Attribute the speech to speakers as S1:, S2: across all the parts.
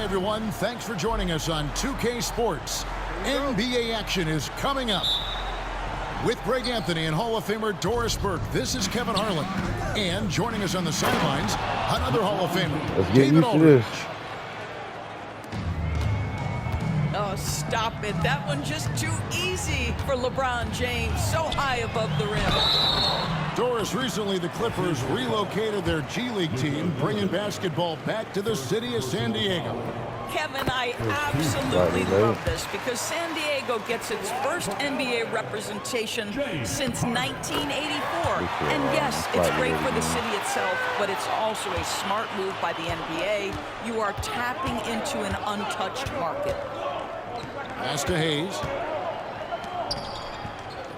S1: everyone. Thanks for joining us on 2K Sports. NBA action is coming up. With Greg Anthony and Hall of Famer Doris Burke, this is Kevin Harlan. And joining us on the sidelines, another Hall of Famer,
S2: Let's get
S1: David
S2: used to this.
S1: Aldridge.
S3: Oh, stop it. That one just too easy for LeBron James. So high above the rim.
S1: Doris, recently the Clippers relocated their G League team, bringing basketball back to the city of San Diego.
S3: Kevin, I absolutely love this because San Diego gets its first NBA representation since 1984. And yes, it's great for the city itself, but it's also a smart move by the NBA. You are tapping into an untouched market.
S1: Pass to Hayes.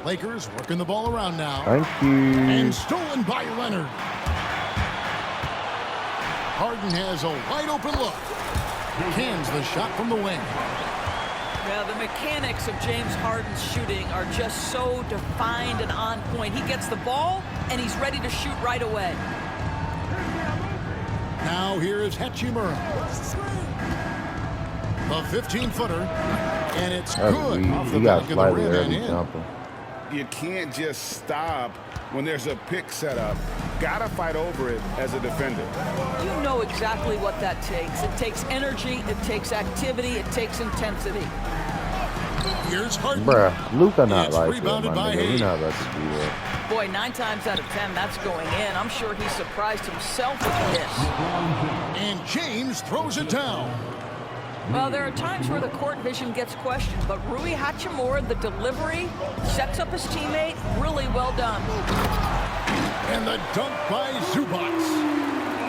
S1: Lakers working the ball around now.
S2: Thank you.
S1: And stolen by Leonard. Harden has a wide open look. Cans the shot from the wing.
S3: Yeah, the mechanics of James Harden's shooting are just so defined and on point. He gets the ball, and he's ready to shoot right away.
S1: Now here is Hachimura. The 15-footer. And it's good off the back of the rim and in.
S4: You can't just stop when there's a pick set up. Gotta fight over it as a defender.
S3: You know exactly what that takes. It takes energy, it takes activity, it takes intensity.
S1: Here's Harden.
S2: Bruh, Luka not
S1: It's
S2: like that,
S1: rebounded
S2: my
S1: by
S2: nigga.
S1: Hayes.
S2: We not about to do that.
S3: Boy, 9 times out of 10, that's going in. I'm sure he surprised himself with this.
S1: And James throws it down.
S3: Well, there are times where the court vision gets questioned, but Rui Hachimura, the delivery, sets up his teammate. Really well done.
S1: And the dunk by Zubac.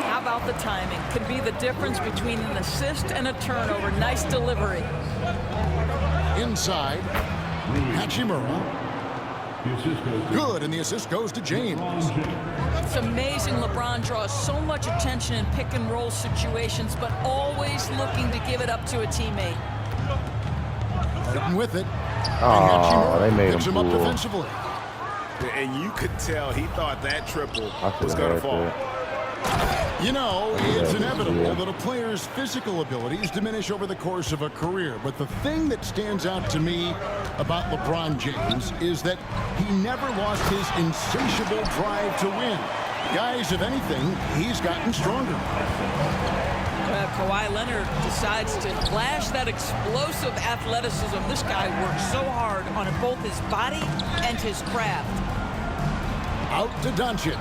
S3: How about the timing? Could be the difference between an assist and a turnover. Nice delivery.
S1: Inside, Hachimura. Good, and the assist goes to James.
S3: It's amazing LeBron draws so much attention in pick-and-roll situations, but always looking to give it up to a teammate.
S1: Harden with it.
S2: Oh, they made
S1: picks
S2: him
S1: him up
S2: pull.
S1: defensively.
S4: And you could tell he thought that triple
S2: I
S4: was
S2: could've
S4: going to
S2: had
S4: fall.
S2: that.
S1: You know, it's
S2: Yeah,
S1: inevitable
S2: yeah.
S1: that a player's physical abilities diminish over the course of a career. But the thing that stands out to me about LeBron James is that he never lost his insatiable drive to win. Guys, if anything, he's gotten stronger.
S3: Kawhi Leonard decides to flash that explosive athleticism. This guy works so hard on both his body and his craft.
S1: Out to Doncic.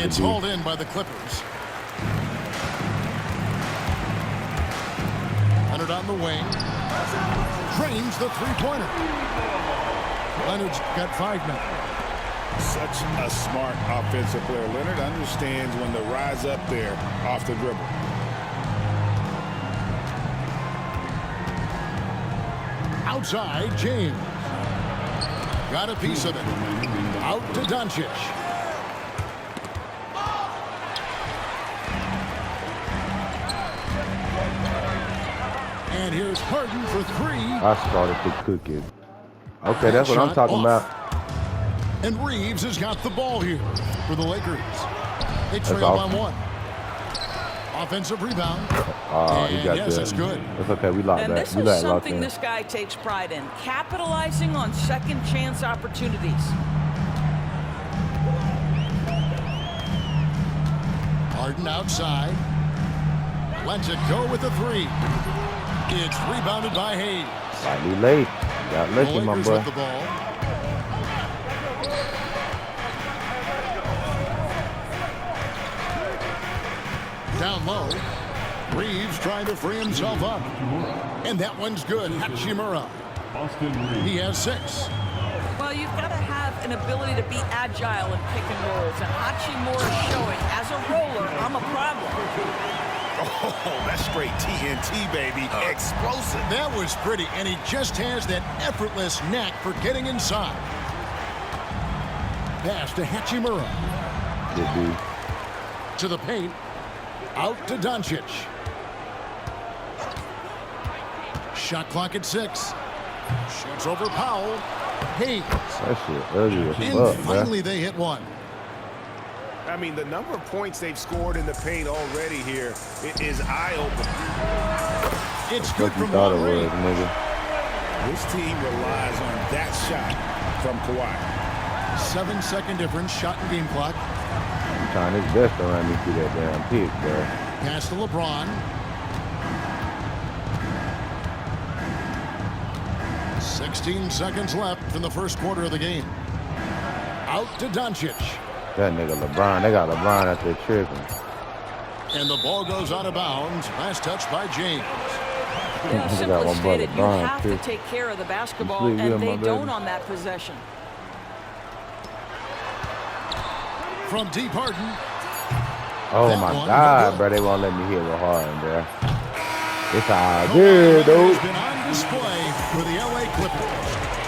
S1: It's hauled in by the Clippers. Leonard on the wing. Drains the three-pointer. Leonard's got 5 now.
S4: Such a smart offensive player. Leonard understands when to rise up there off the dribble.
S1: Outside, James. Got a piece of it. Out to Doncic. And here's Harden for 3.
S2: I started to cook it. Okay, that's what I'm
S1: Shot
S2: talking
S1: off.
S2: about.
S1: And Reeves has got the ball here for the Lakers. They trail
S2: awesome.
S1: on 1. Offensive rebound.
S2: Oh, he
S1: And
S2: got
S1: yes,
S2: that.
S1: that's good.
S2: That's okay. We locked
S3: And
S2: that.
S3: this
S2: We
S3: is
S2: got locked
S3: something
S2: in.
S3: this guy takes pride in, capitalizing on second chance opportunities.
S1: Harden outside. Lets it go with the 3. It's rebounded by Hayes.
S2: Slightly late. Got
S1: The
S2: lucky, my
S1: Lakers
S2: boy.
S1: with the ball. Down low. Reeves trying to free himself up. And that one's good. Hachimura. He has 6.
S3: Well, you've got to have an ability to be agile in pick and rolls, and Hachimura is showing, as a roller, I'm a problem.
S4: Oh, that's straight TNT, baby. Explosive.
S1: That was pretty, and he just has that effortless knack for getting inside. Pass to Hachimura.
S2: Good dude.
S1: To the paint. Out to Doncic. Shot clock at 6. Shoots over Powell. Hayes.
S2: That shit ugly as
S1: And
S2: fuck, bruh.
S1: finally they hit one.
S4: I mean, the number of points they've scored in the paint already here is eye-opening.
S1: It's good
S2: What you
S1: from
S2: thought it
S1: Monterey.
S2: was, nigga.
S4: This team relies on that shot from Kawhi.
S1: 7-second difference, shot and game clock.
S2: He's trying his best to run me through that damn pick, bro.
S1: Pass to LeBron. 16 seconds left in the first quarter of the game. Out to Doncic.
S2: That nigga LeBron, they got LeBron out there tripping.
S1: And the ball goes out of bounds. Last touch by James.
S3: Yeah,
S2: They
S3: simply
S2: got one brother,
S3: stated, you
S2: Brian,
S3: have
S2: too.
S3: to take care of the basketball,
S2: Sleep good,
S3: and they
S2: my
S3: don't
S2: baby.
S3: on that possession.
S1: From deep Harden.
S2: Oh
S1: That
S2: my
S1: one,
S2: God,
S1: no
S2: bro, they won't let me hit with Harden, bro. It's all
S1: Kawhi
S2: good,
S1: Leonard
S2: dude.
S1: has been on display for the LA Clippers.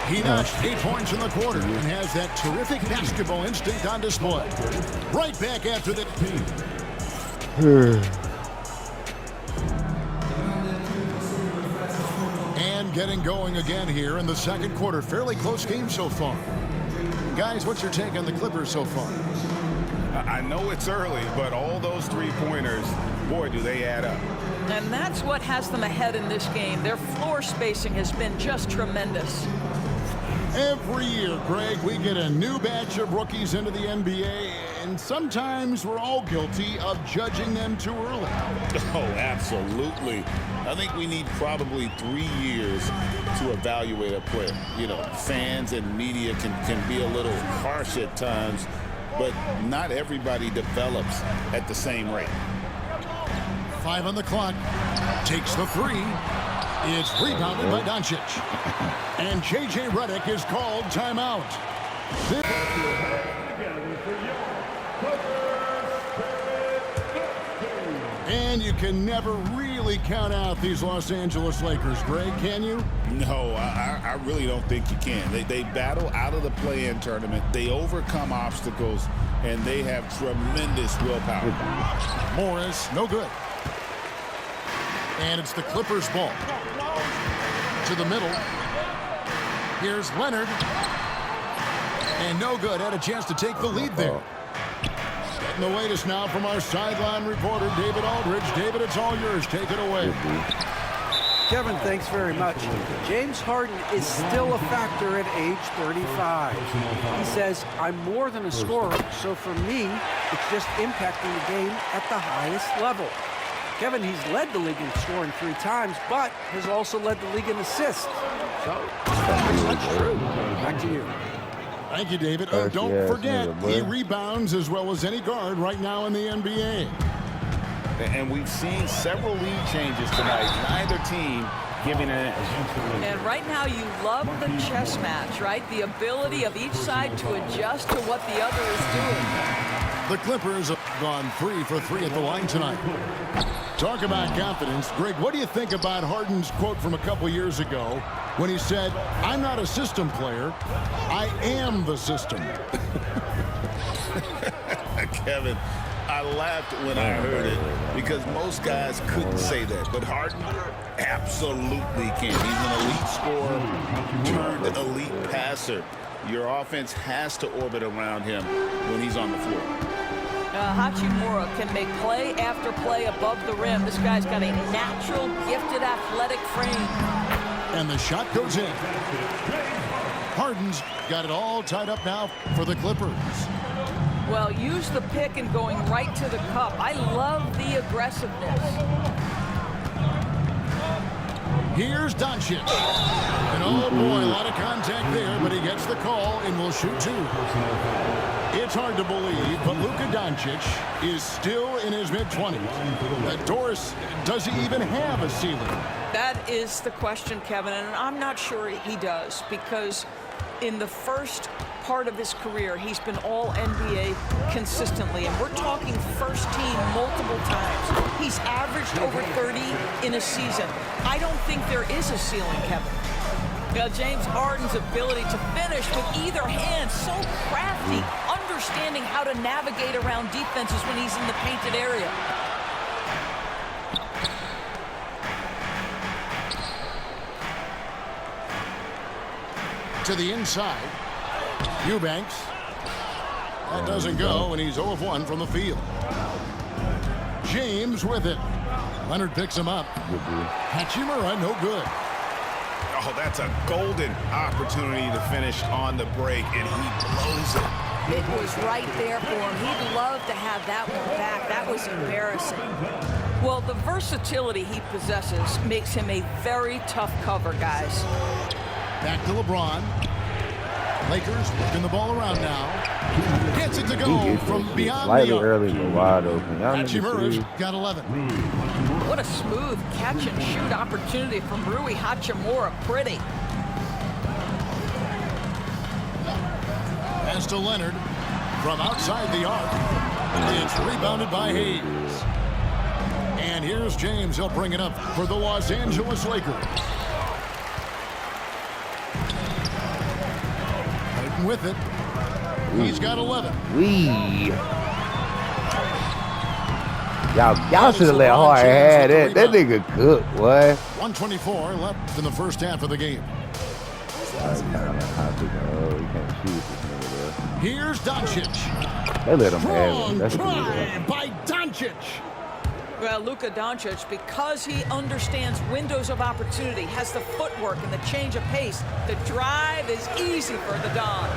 S1: He notched 8 points in the quarter and has that terrific basketball instinct on display. Right back after the... And getting going again here in the second quarter. Fairly close game so far. Guys, what's your take on the Clippers so far?
S4: I know it's early, but all those three-pointers, boy, do they add up.
S3: And that's what has them ahead in this game. Their floor spacing has been just tremendous.
S1: Every year, Greg, we get a new batch of rookies into the NBA, and sometimes we're all guilty of judging them too early.
S4: Oh, absolutely. I think we need probably 3 years to evaluate a player. You know, fans and media can be a little harsh at times, but not everybody develops at the same rate.
S1: 5 on the clock. Takes the three. It's rebounded by Doncic. And J.J. Redick is called timeout. And you can never really count out these Los Angeles Lakers, Greg, can you?
S4: No, I really don't think you can. They battle out of the play-in tournament. They overcome obstacles, and they have tremendous willpower.
S1: Morris, no good. And it's the Clippers' ball. To the middle. Here's Leonard. And no good. Had a chance to take the lead there. Setting the latest now from our sideline reporter, David Aldridge. David, it's all yours. Take it away.
S5: Kevin, thanks very much. James Harden is still a factor at age 35. He says, I'm more than a scorer, so for me, it's just impacting the game at the highest level. Kevin, he's led the league in scoring 3 times, but has also led the league in assists. So, that's true. Back to you.
S1: Thank you, David.
S2: Yes,
S1: Don't
S2: yes,
S1: forget,
S2: nigga, boy.
S1: he rebounds as well as any guard right now in the NBA.
S4: And we've seen several lead changes tonight. Neither team giving an inch.
S3: And right now you love the chess match, right? The ability of each side to adjust to what the other is doing.
S1: The Clippers have gone 3 for 3 at the line tonight. Talk about confidence. Greg, what do you think about Harden's quote from a couple years ago when he said, I'm not a system player, I am the system?
S4: Kevin, I laughed when I heard it because most guys couldn't say that, but Harden absolutely can. He's an elite scorer turned elite passer. Your offense has to orbit around him when he's on the floor.
S3: Hachimura can make play after play above the rim. This guy's got a natural, gifted, athletic frame.
S1: And the shot goes in. Harden's got it all tied up now for the Clippers.
S3: Well, use the pick and going right to the cup. I love the aggressiveness.
S1: Here's Doncic. And oh boy, a lot of contact there, but he gets the call and will shoot 2. It's hard to believe, but Luka Doncic is still in his mid-20s. Doris, does he even have a ceiling?
S3: That is the question, Kevin, and I'm not sure he does, because in the first part of his career, he's been all NBA consistently, and we're talking first team multiple times. He's averaged over 30 in a season. I don't think there is a ceiling, Kevin. Now, James Harden's ability to finish with either hand, so crafty, understanding how to navigate around defenses when he's in the painted area.
S1: To the inside. Eubanks. That doesn't go, and he's 0 of 1 from the field. James with it. Leonard picks him up. Hachimura, no good.
S4: Oh, that's a golden opportunity to finish on the break, and he blows it.
S3: It was right there for him. He'd love to have that one back. That was embarrassing. Well, the versatility he possesses makes him a very tough cover, guys.
S1: Back to LeBron. Lakers working the ball around now. Gets it to go from beyond the
S2: slightly
S1: arc.
S2: early, but wide open.
S1: Hachimura's got 11.
S3: What a smooth catch-and-shoot opportunity from Rui Hachimura. Pretty.
S1: Pass to Leonard from outside the arc. It's rebounded by Hayes. And here's James. He'll bring it up for the Los Angeles Lakers. Hayden with it. He's got 11.
S2: Y'all should have let Hart have that. That nigga cook, boy.
S1: 1:24 left in the first half of the game. Here's Doncic.
S2: They let him have it.
S1: Strong
S2: That's good.
S1: drive by Doncic.
S3: Well, Luka Doncic, because he understands windows of opportunity, has the footwork and the change of pace, the drive is easy for the Don.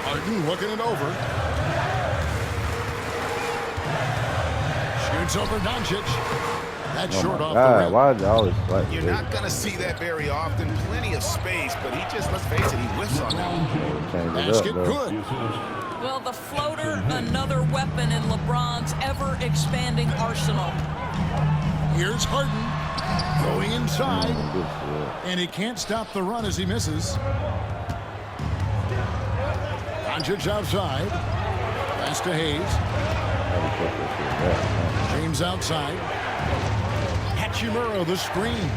S1: Harden looking it over. Shoots over Doncic. That's short off the rim.
S2: Why is it always like
S4: You're not going to see that very often. Plenty of space, but he just, let's face it, he whiffs on that one.
S1: Basket good.
S3: Well, the floater, another weapon in LeBron's ever-expanding arsenal.
S1: Here's Harden going inside, and he can't stop the run as he misses. Doncic outside. Pass to Hayes. James outside. Hachimura the screen.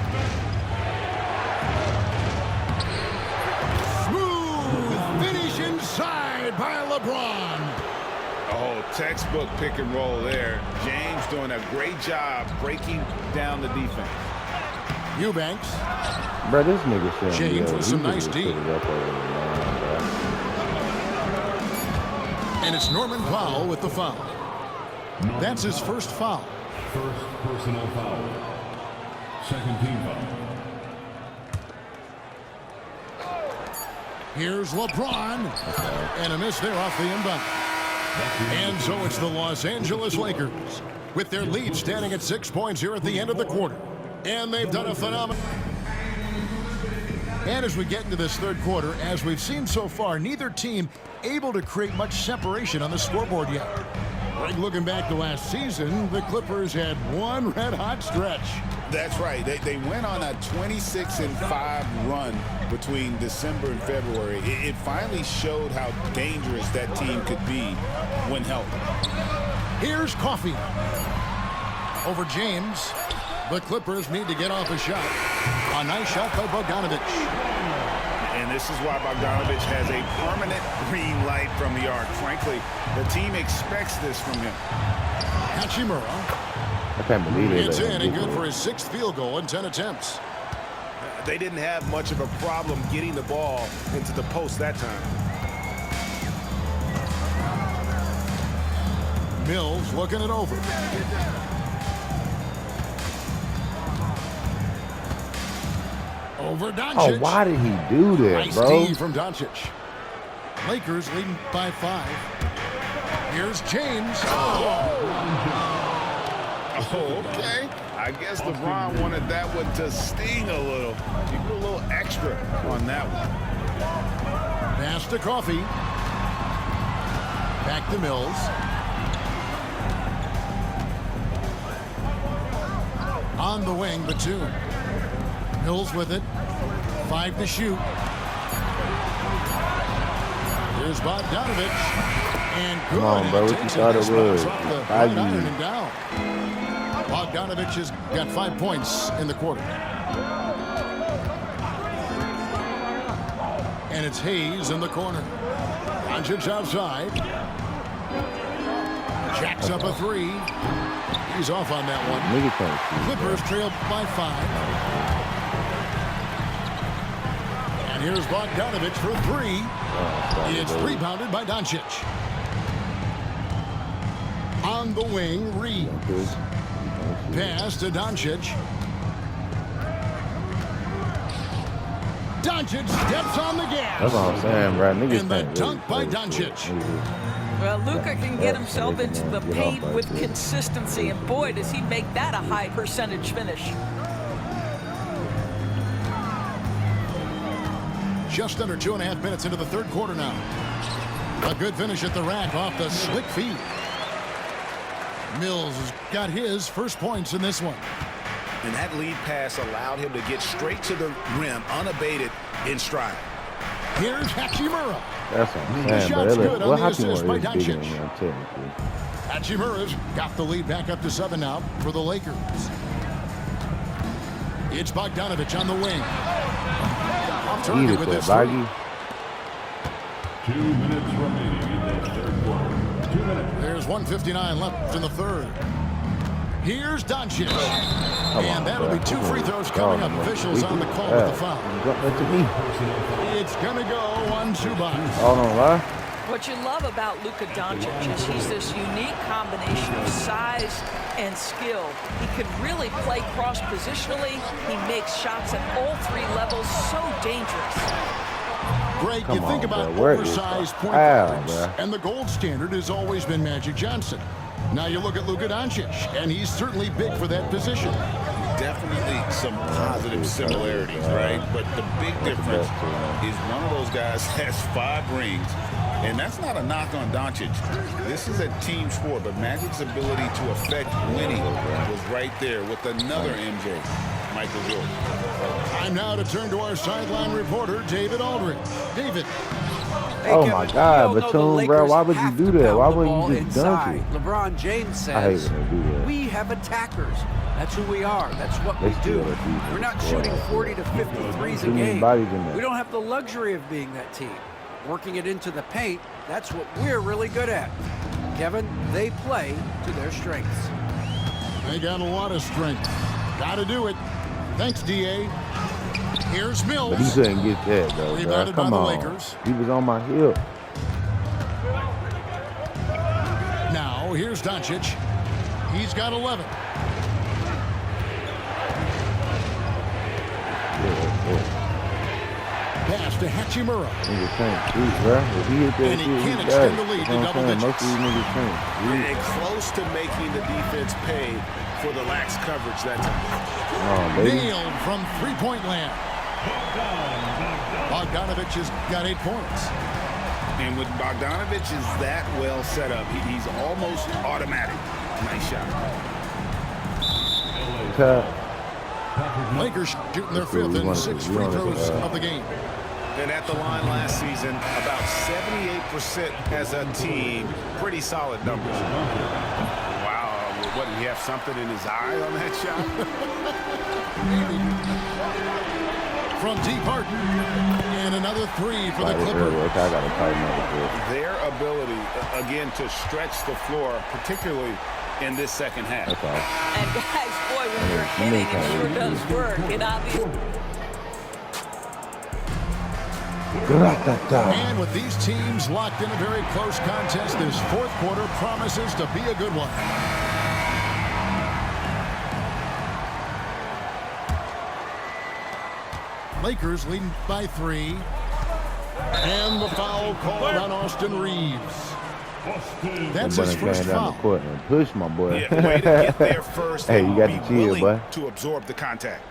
S1: Smooth finish inside by LeBron.
S4: Oh, textbook pick and roll there. James doing a great job breaking down the defense.
S1: Eubanks.
S2: Bro, this nigga said
S1: James with some nice D. And it's Norman Powell with the foul. That's his first foul.
S6: First personal foul. Second team foul.
S1: Here's LeBron. And a miss there off the inbound. And so it's the Los Angeles Lakers with their lead standing at 6 points here at the end of the quarter. And they've done a phenomenal. And as we get into this third quarter, as we've seen so far, neither team able to create much separation on the scoreboard yet. Right, looking back to last season, the Clippers had one red-hot stretch.
S4: That's right. They went on a 26-5 run between December and February. It finally showed how dangerous that team could be when healthy.
S1: Here's Coffey. Over James. The Clippers need to get off a shot. A nice shot by Bogdanovic.
S4: And this is why Bogdanovic has a permanent green light from the arc. Frankly, the team expects this from him.
S1: Hachimura.
S2: I can't believe it.
S1: It's in and good for his 6th field goal in 10 attempts.
S7: They didn't have much of a problem getting the ball into the post that time.
S1: Mills looking it over. Over Doncic.
S2: Oh, why did he do that,
S1: Nice
S2: bro?
S1: D from Doncic. Lakers leading by 5. Here's James.
S4: Oh, okay. I guess LeBron wanted that one to sting a little. He put a little extra on that one.
S1: Pass to Coffey. Back to Mills. On the wing, Batum. Mills with it. 5 to shoot. Here's Bogdanovic. And good.
S2: Come on, bro. What you
S1: Takes
S2: thought it
S1: this
S2: was?
S1: off the
S2: I
S1: right
S2: knew.
S1: iron and down. Bogdanovic has got 5 points in the quarter. And it's Hayes in the corner. Doncic outside. Jacks up a 3. He's off on that one.
S2: Nigga can't shoot.
S1: Clippers trail by 5. And here's Bogdanovich for three. It's rebounded by Doncic. On the wing, Reeves. Pass to Doncic. Doncic steps on the gas.
S2: That's what I'm saying, bro. Niggas
S1: And the
S2: can't
S1: dunk by
S2: really
S1: Doncic.
S3: Well, Luka can get himself into the paint with consistency, and boy, does he make that a high percentage finish.
S1: Just under 2.5 minutes into the third quarter now. A good finish at the rack off the slick feet. Mills has got his first points in this one.
S4: And that lead pass allowed him to get straight to the rim unabated in stride.
S1: Here's Hachimura.
S2: That's what I'm
S1: The
S2: saying,
S1: shot's
S2: bro.
S1: good on the
S2: What
S1: assist by
S2: Hachimura is bigger
S1: Doncic.
S2: than him, technically.
S1: Hachimura's got the lead back up to 7 now for the Lakers. It's Bogdanovich on the wing. Off
S2: Eat
S1: target
S2: it
S1: with
S2: there,
S1: this three.
S2: Boggy.
S6: 2 minutes remaining in that third quarter. 2 minutes.
S1: There's 1:59 left in the third. Here's Doncic.
S2: Come
S1: And
S2: on,
S1: that'll
S2: bro.
S1: be 2 free throws
S2: Come
S1: coming
S2: on,
S1: up.
S2: man.
S1: Officials on the call with the foul.
S2: Drop that to me.
S1: It's going to go on Zubac.
S2: Oh, don't lie.
S3: What you love about Luka Doncic is he's this unique combination of size and skill. He can really play cross-positionally. He makes shots at all 3 levels, so dangerous.
S1: Greg,
S2: Come
S1: you think
S2: on,
S1: about
S2: bro. Where is
S1: oversized
S2: the
S1: point
S2: foul,
S1: guards,
S2: bro?
S1: and the gold standard has always been Magic Johnson. Now you look at Luka Doncic, and he's certainly big for that position.
S4: Definitely some positive similarities, right? But the big difference is one of those guys has 5 rings, and that's not a knock on Doncic. This is a team sport, but Magic's ability to affect winning was right there with another MJ, Michael Jordan.
S1: Time now to turn to our sideline reporter, David Aldridge. David.
S5: Hey,
S2: Oh,
S5: Kevin,
S2: my
S5: we
S2: God,
S5: all know the
S2: Batum, bro.
S5: Lakers
S2: Why would you
S5: have
S2: do
S5: to
S2: that?
S5: pound
S2: Why
S5: the
S2: wouldn't you
S5: ball
S2: just dunk
S5: inside.
S2: it?
S5: LeBron James
S2: I hate
S5: says,
S2: when they do that.
S5: we have attackers. That's who we are. That's what we
S2: Let's
S5: do.
S2: do it, defense.
S5: We're not shooting 40 to 50 threes a
S2: Too many
S5: game.
S2: bodies in there.
S5: We don't have the luxury of being that team. Working it into the paint, that's what we're really good at. Kevin, they play to their strengths.
S1: They got a lot of strength. Got to do it. Thanks, D.A. Here's Mills.
S2: But he couldn't get that, though, bro.
S1: Rebounded by
S2: Come
S1: the
S2: on.
S1: Lakers.
S2: He was on my hip.
S1: Now, here's Doncic. He's got 11. Pass to Hachimura.
S2: Niggas can't shoot, bro. If he hit that
S1: And he
S2: shit,
S1: can't
S2: he
S1: extend
S2: got
S1: the
S2: it.
S1: lead
S2: That's
S1: to
S2: what I'm
S1: double
S2: saying.
S1: digits.
S2: Most of these niggas can't shoot.
S7: And close to making the defense pay for the lax coverage that time.
S2: Oh, baby.
S1: Nailed from three-point land. Bogdanovich has got 8 points.
S4: And with Bogdanovich is that well set up, he's almost automatic. Nice shot.
S2: Cut.
S1: Lakers shooting their
S2: Let's see what
S1: 5th
S2: we
S1: and
S2: wanna
S1: 6
S2: do. We
S1: free
S2: wanna
S1: throws
S2: do,
S1: of the game.
S7: And at the line last season, about 78% as a team. Pretty solid numbers. Wow. What, did he have something in his eye on that shot?
S1: From deep Harden. And another 3 for the
S2: Like,
S1: Clippers.
S2: I gotta tighten up a bit.
S7: Their ability, again, to stretch the floor, particularly in this second half.
S2: That's all.
S3: And guys, boy, when you're hitting, it sure does work. It obviously.
S1: And with these teams locked in a very close contest, this 4th quarter promises to be a good one. Lakers leading by 3. And the foul called on Austin Reeves. That's his first
S2: down
S1: foul.
S2: the court and push my boy.
S7: Yeah, way to get there first.
S2: Hey, you got
S7: be
S2: to chill,
S7: willing
S2: boy.
S7: to absorb the contact.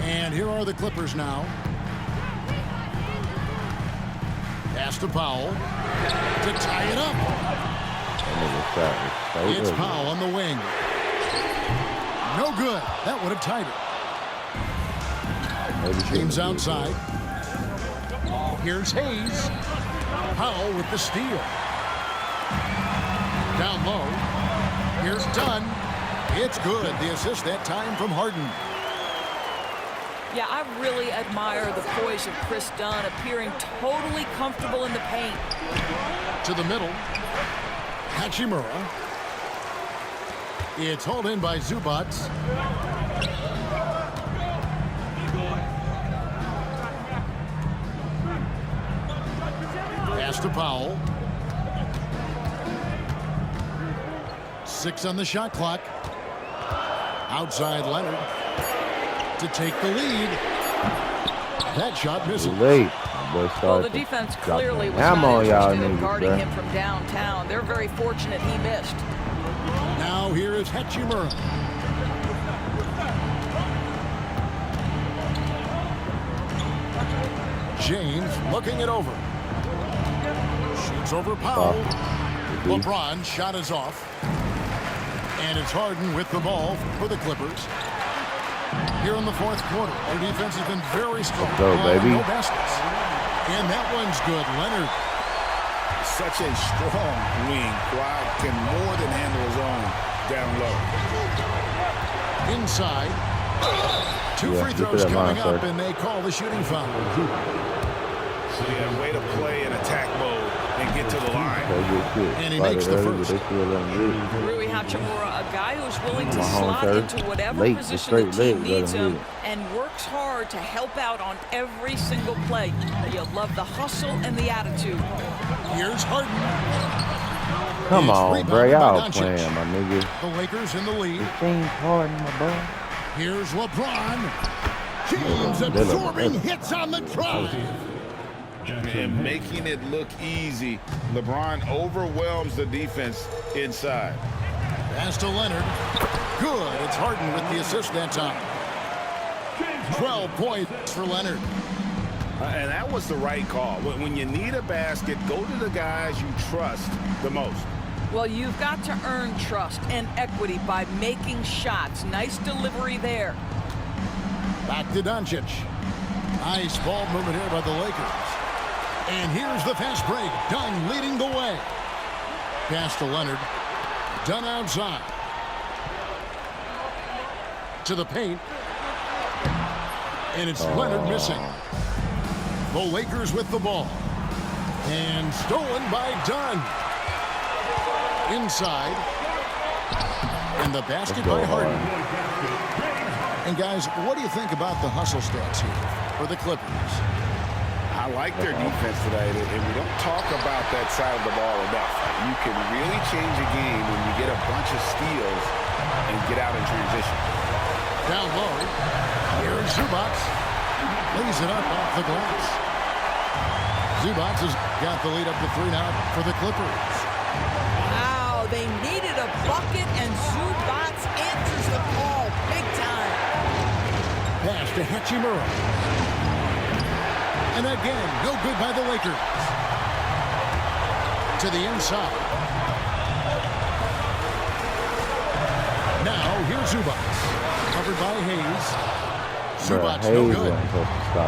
S1: And here are the Clippers now. Pass to Powell to tie it up. It's Powell on the wing. No good. That would have tied it. James outside. Here's Hayes. Powell with the steal. Down low. Here's Dunn. It's good. The assist that time from Harden.
S3: Yeah, I really admire the poise of Chris Dunn, appearing totally comfortable in the paint.
S1: To the middle. Hachimura. It's hauled in by Zubac. Pass to Powell. 6 on the shot clock. Outside Leonard to take the lead. That shot misses.
S2: Late.
S3: Well, the defense clearly was
S2: I'm
S3: not
S2: on y'all
S3: interested in
S2: niggas,
S3: guarding
S2: bruh.
S3: him from downtown. They're very fortunate he missed.
S1: Now here is Hachimura. James looking it over. Shoots over Powell. LeBron shot is off. And it's Harden with the ball for the Clippers. Here in the fourth quarter, their defense has been very strong.
S2: Go, baby.
S1: No baskets. And that one's good. Leonard.
S4: Such a strong wing. Kawhi can more than handle his own down low.
S1: Inside. Two free
S2: look at
S1: throws
S2: that
S1: coming
S2: line,
S1: up,
S2: sir.
S1: and they call the shooting foul.
S7: Yeah, way to play in attack mode and get to the line.
S1: And he makes the first.
S3: Rui Hachimura, a guy who's willing to slot
S2: sir.
S3: into whatever
S2: Late,
S3: position
S2: straight
S3: the team
S2: leg, let
S3: needs
S2: him
S3: him
S2: hit it.
S3: and works hard to help out on every single play. You love the hustle and the attitude.
S1: Here's Harden.
S2: Come
S1: It's
S2: on,
S1: rebounded
S2: bro.
S1: by
S2: Y'all
S1: Doncic.
S2: playing, my nigga.
S1: The Lakers in the lead.
S2: James Harden, my boy.
S1: Here's LeBron. James
S2: They look
S1: absorbing
S2: better.
S1: hits on the drive.
S4: And making it look easy. LeBron overwhelms the defense inside.
S1: Pass to Leonard. Good. It's Harden with the assist that time. 12 points for Leonard.
S7: And that was the right call. When you need a basket, go to the guys you trust the most.
S3: Well, you've got to earn trust and equity by making shots. Nice delivery there.
S1: Back to Doncic. Nice ball movement here by the Lakers. And here's the fast break. Dunn leading the way. Pass to Leonard. Dunn outside. To the paint. And it's Leonard missing. The Lakers with the ball. And stolen by Dunn. Inside. And the basket by Harden. And guys, what do you think about the hustle stats here for the Clippers?
S7: I like their defense tonight, and we don't talk about that side of the ball enough. You can really change a game when you get a bunch of steals and get out in transition.
S1: Down low. Here's Zubac. Lays it up off the glass. Zubac has got the lead up to 3 now for the Clippers.
S3: Wow, they needed a bucket, and Zubac answers the call big time.
S1: Pass to Hachimura. And again, no good by the Lakers. To the inside. Now, here's Zubac. Covered by Hayes. Zubac, no good.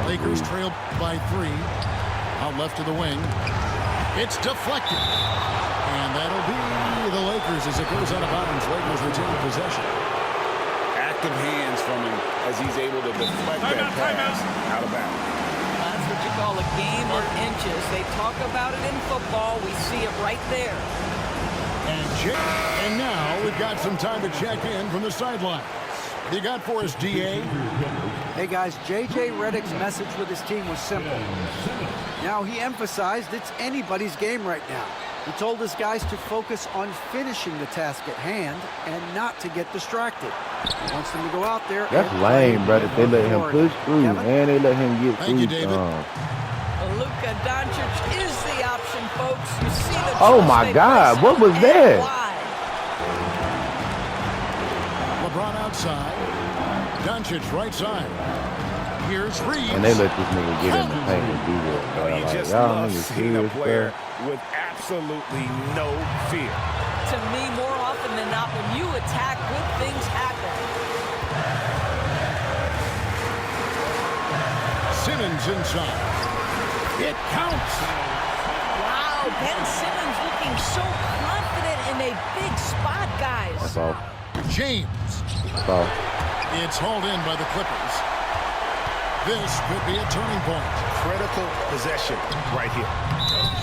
S1: Lakers trail by 3. Out left to the wing. It's deflected. And that'll be the Lakers as it goes out of bounds. Lakers retain possession.
S7: Active hands from him as he's able to deflect that pass out of bounds.
S3: That's what you call a game of inches. They talk about it in football. We see it right there.
S1: And now we've got some time to check in from the sidelines. What you got for us, DA?
S5: Hey guys, J.J. Redick's message with his team was simple. Now he emphasized it's anybody's game right now. He told his guys to focus on finishing the task at hand and not to get distracted. He wants them to go out there.
S2: That's
S5: and
S2: lame, brother. They let him
S5: forward.
S2: push through,
S5: Kevin?
S2: and they let him get
S1: Thank you,
S2: through.
S1: David.
S3: Luka Doncic is the option, folks. You see the
S2: Oh,
S3: trust
S2: my
S3: they
S2: God,
S3: place
S2: what
S3: on
S2: was
S3: and
S2: that?
S3: why.
S1: LeBron outside. Doncic right side. Here's Reeves.
S2: And they let this nigga get in the paint and do that. Bro.
S7: You
S2: Like,
S7: just
S2: y'all
S7: love
S2: niggas
S7: seeing a
S2: serious,
S7: player
S2: bro.
S7: with absolutely no fear.
S3: To me, more often than not, when you attack, good things happen.
S1: Simmons inside. It counts.
S3: Wow, Ben Simmons looking so confident in a big spot, guys.
S2: That's all.
S1: James.
S2: That's all.
S1: It's hauled in by the Clippers. This could be a turning point.
S7: Critical possession right here.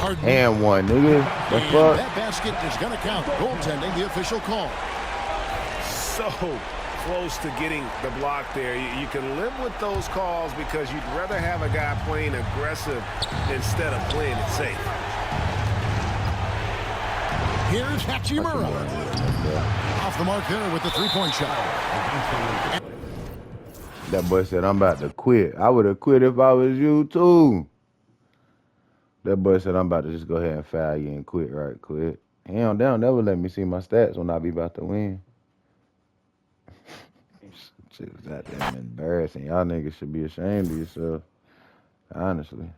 S1: Harden.
S2: And one, nigga. The
S1: And
S2: fuck?
S1: that basket is going to count. Goaltending, the official call.
S7: So close to getting the block there. You can live with those calls because you'd rather have a guy playing aggressive instead of playing it safe.
S1: Here's Hachimura. Off the mark there with the three-point shot.
S2: That boy said, I'm about to quit. I would have quit if I was you, too. That boy said, I'm about to just go ahead and foul you and quit right quick. They don't never let me see my stats when I be about to win. Shit was goddamn embarrassing. Y'all niggas should be ashamed of yourself. Honestly.